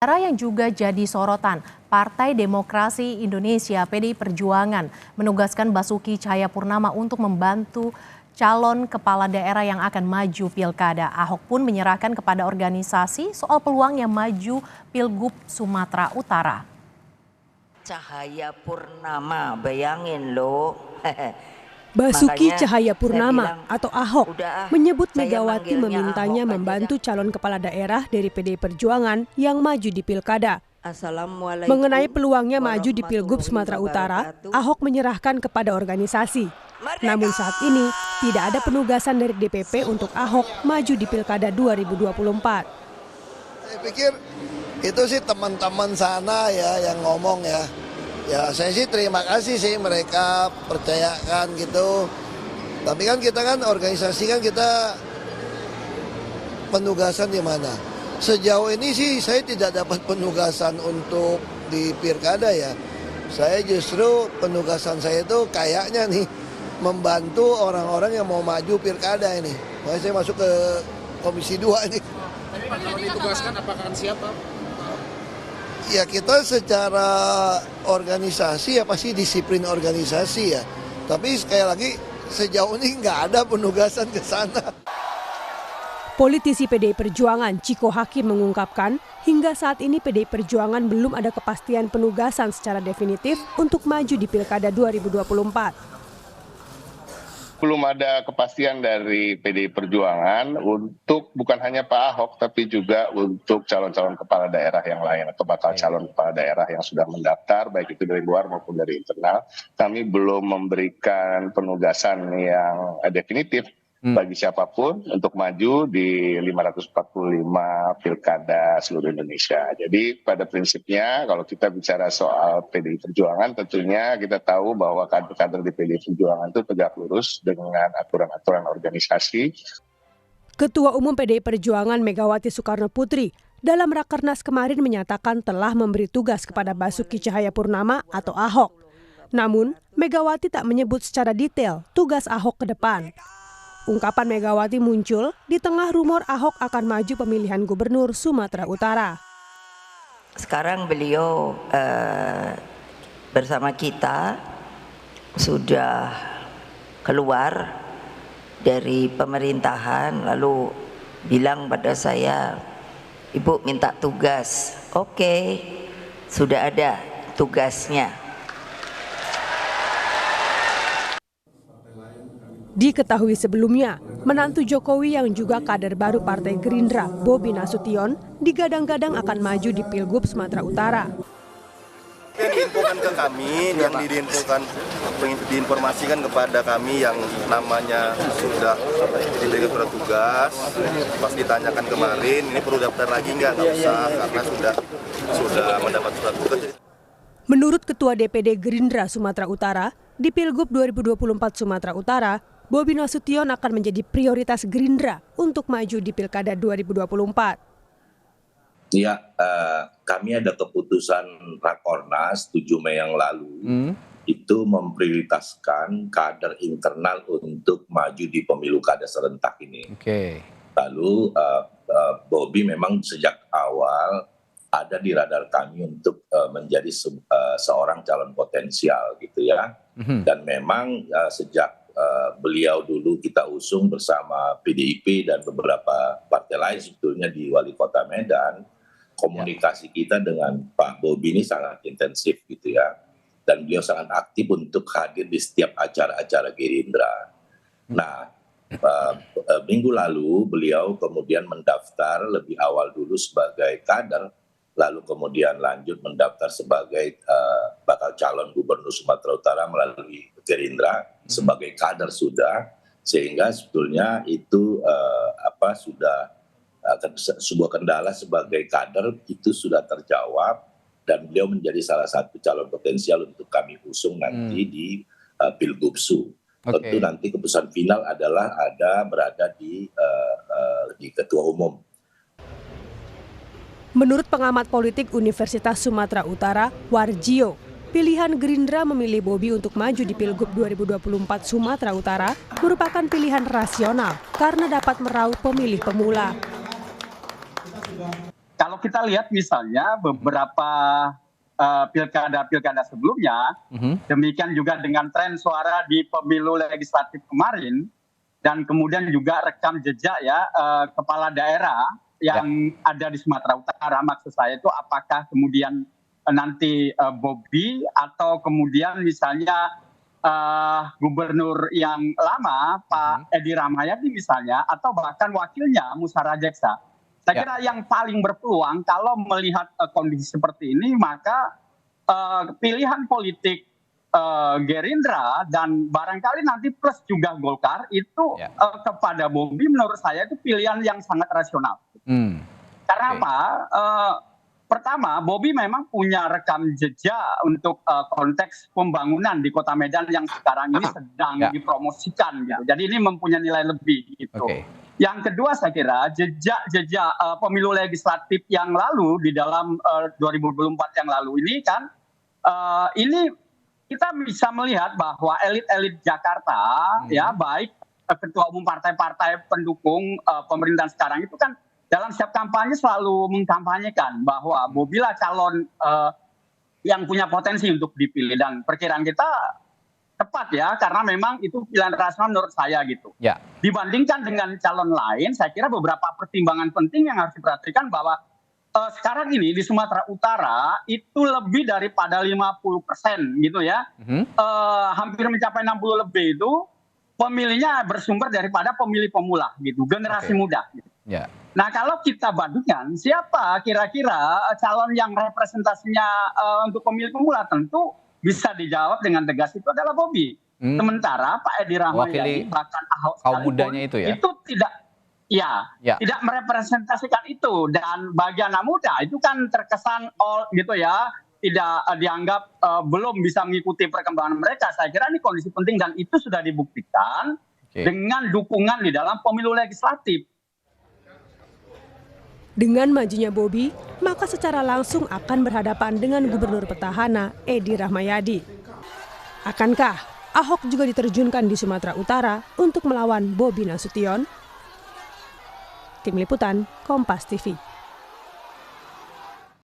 Daerah yang juga jadi sorotan, Partai Demokrasi Indonesia (PDI Perjuangan) menugaskan Basuki Cahayapurnama untuk membantu calon kepala daerah yang akan maju pilkada. Ahok pun menyerahkan kepada organisasi soal peluangnya maju Pilgub Sumatera Utara. Cahayapurnama, bayangin loh. Basuki Cahayapurnama atau Ahok menyebut Megawati memintanya membantu calon kepala daerah dari PDI Perjuangan yang maju di pilkada. Mengenai peluangnya maju di Pilgub Sumatera Utara, Ahok menyerahkan kepada organisasi. Namun saat ini tidak ada penugasan dari DPP untuk Ahok maju di pilkada 2024. Saya pikir itu sih teman-teman sana ya yang ngomong ya. Ya saya sih terima kasih sih mereka percayakan gitu. Tapi kan kita kan organisasi kan kita penugasan di mana? Sejauh ini sih saya tidak dapat penugasan untuk di pilkada ya. Saya justru penugasan saya itu kayaknya nih membantu orang-orang yang mau maju pilkada ini. Makanya saya masuk ke Komisi 2 ini. Tapi Pak, kalau ditugaskan apakah siapa? Ya kita secara organisasi ya pasti disiplin organisasi ya. Tapi sekali lagi sejauh ini nggak ada penugasan ke sana. Politisi PDI Perjuangan Ciko Hakim mengungkapkan hingga saat ini PDI Perjuangan belum ada kepastian penugasan secara definitif untuk maju di Pilkada 2024. Belum ada kepastian dari PDI Perjuangan untuk bukan hanya Pak Ahok tapi juga untuk calon-calon kepala daerah yang lain atau bakal calon kepala daerah yang sudah mendaftar baik itu dari luar maupun dari internal. Kami belum memberikan penugasan yang definitif bagi siapapun untuk maju di 545 pilkada seluruh Indonesia. Jadi pada prinsipnya kalau kita bicara soal PDI Perjuangan tentunya kita tahu bahwa kader-kader di PDI Perjuangan itu tegak lurus dengan aturan-aturan organisasi. Ketua Umum PDI Perjuangan Megawati Soekarno Putri dalam Rakernas kemarin menyatakan telah memberi tugas kepada Basuki Cahayapurnama atau Ahok. Namun Megawati tak menyebut secara detail tugas Ahok ke depan. Ungkapan Megawati muncul di tengah rumor Ahok akan maju pemilihan gubernur Sumatera Utara. Sekarang beliau bersama kita sudah keluar dari pemerintahan lalu bilang pada saya, Ibu minta tugas. Oke, sudah ada tugasnya. Diketahui sebelumnya, menantu Jokowi yang juga kader baru Partai Gerindra, Bobi Nasution, digadang-gadang akan maju di Pilgub Sumatera Utara. Yang diinfokan ke kami, yang diinformasikan kepada kami yang namanya sudah diberikan surat tugas, pas ditanyakan kemarin, ini perlu daftar lagi nggak usah, karena sudah mendapat surat tugas. Menurut Ketua DPD Gerindra Sumatera Utara, di Pilgub 2024 Sumatera Utara, Bobi Nasution akan menjadi prioritas Gerindra untuk maju di Pilkada 2024. Ya, kami ada keputusan Rakornas 7 Mei yang lalu, itu memprioritaskan kader internal untuk maju di pemilu kada serentak ini. Lalu Bobi memang sejak awal ada di radar kami untuk menjadi seorang calon potensial gitu ya. Dan memang sejak beliau dulu kita usung bersama PDIP dan beberapa partai lain sebetulnya di Wali Kota Medan, komunikasi kita dengan Pak Bobi ini sangat intensif gitu ya. Dan beliau sangat aktif untuk hadir di setiap acara-acara Gerindra. Nah, minggu lalu beliau kemudian mendaftar lebih awal dulu sebagai kader, lalu kemudian lanjut mendaftar sebagai bakal calon gubernur Sumatera Utara melalui Gerindra sebagai kader sudah, sehingga sebetulnya itu sudah sebuah kendala sebagai kader itu sudah terjawab dan beliau menjadi salah satu calon potensial untuk kami usung nanti di Pilgubsu. Tentu nanti keputusan final adalah berada di Ketua Umum. Menurut pengamat politik Universitas Sumatera Utara, Warjio, pilihan Gerindra memilih Bobi untuk maju di Pilgub 2024 Sumatera Utara merupakan pilihan rasional karena dapat meraup pemilih pemula. Kalau kita lihat misalnya beberapa pilkada sebelumnya, demikian juga dengan tren suara di pemilu legislatif kemarin, dan kemudian juga rekam jejak ya kepala daerah yang ada di Sumatera Utara. Maksud saya itu apakah kemudian nanti Bobi atau kemudian misalnya gubernur yang lama Pak Edi Rahmayadi misalnya, atau bahkan wakilnya Musa Rajeksa. Saya kira yang paling berpeluang kalau melihat kondisi seperti ini, maka pilihan politik Gerindra dan barangkali nanti plus juga Golkar itu kepada Bobi menurut saya itu pilihan yang sangat rasional. Karena apa? Pertama, Bobi memang punya rekam jejak untuk konteks pembangunan di Kota Medan yang sekarang ini sedang dipromosikan gitu. Jadi ini mempunyai nilai lebih gitu. Yang kedua saya kira jejak pemilu legislatif yang lalu di dalam 2024 yang lalu ini kan ini kita bisa melihat bahwa elit-elit Jakarta ya baik ketua umum partai-partai pendukung pemerintahan sekarang itu kan dalam setiap kampanye selalu mengkampanyekan bahwa Bobi lah calon yang punya potensi untuk dipilih, dan perkiraan kita tepat ya, karena memang itu pilihan rasional menurut saya gitu. Dibandingkan dengan calon lain, saya kira beberapa pertimbangan penting yang harus diperhatikan bahwa sekarang ini di Sumatera Utara itu lebih daripada 50% gitu ya, hampir mencapai 60 lebih itu pemilihnya bersumber daripada pemilih pemula gitu, generasi muda. Gitu. Nah kalau kita bandingkan siapa kira-kira calon yang representasinya untuk pemilih pemula, tentu bisa dijawab dengan tegas itu adalah Bobi. Sementara Pak Edi Rahmayadi bahkan Ahok kaum mudanya itu ya? Itu tidak merepresentasikan itu, dan bagi anak muda itu kan terkesan gitu ya, tidak dianggap belum bisa mengikuti perkembangan mereka. Saya kira ini kondisi penting dan itu sudah dibuktikan dengan dukungan di dalam pemilu legislatif. Dengan majunya Bobi, maka secara langsung akan berhadapan dengan gubernur petahana Edi Rahmayadi. Akankah Ahok juga diterjunkan di Sumatera Utara untuk melawan Bobi Nasution? Tim Liputan, Kompas TV.